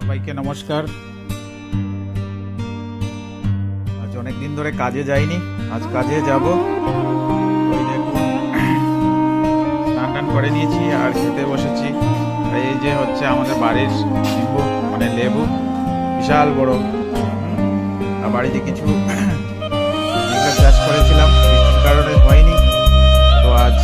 সবাইকে নমস্কার। আজ অনেক দিন ধরে কাজে যাইনি, আজ কাজে যাব। ওই দেখুন, স্নান টান করে নিয়েছি আর খেতে বসেছি। আর এই যে হচ্ছে আমাদের বাড়ির নিম্বু, মানে লেবু, বিশাল বড়। আর বাড়িতে কিছু চাষ করেছিলাম, বৃষ্টির কারণে হয়নি, তো আজ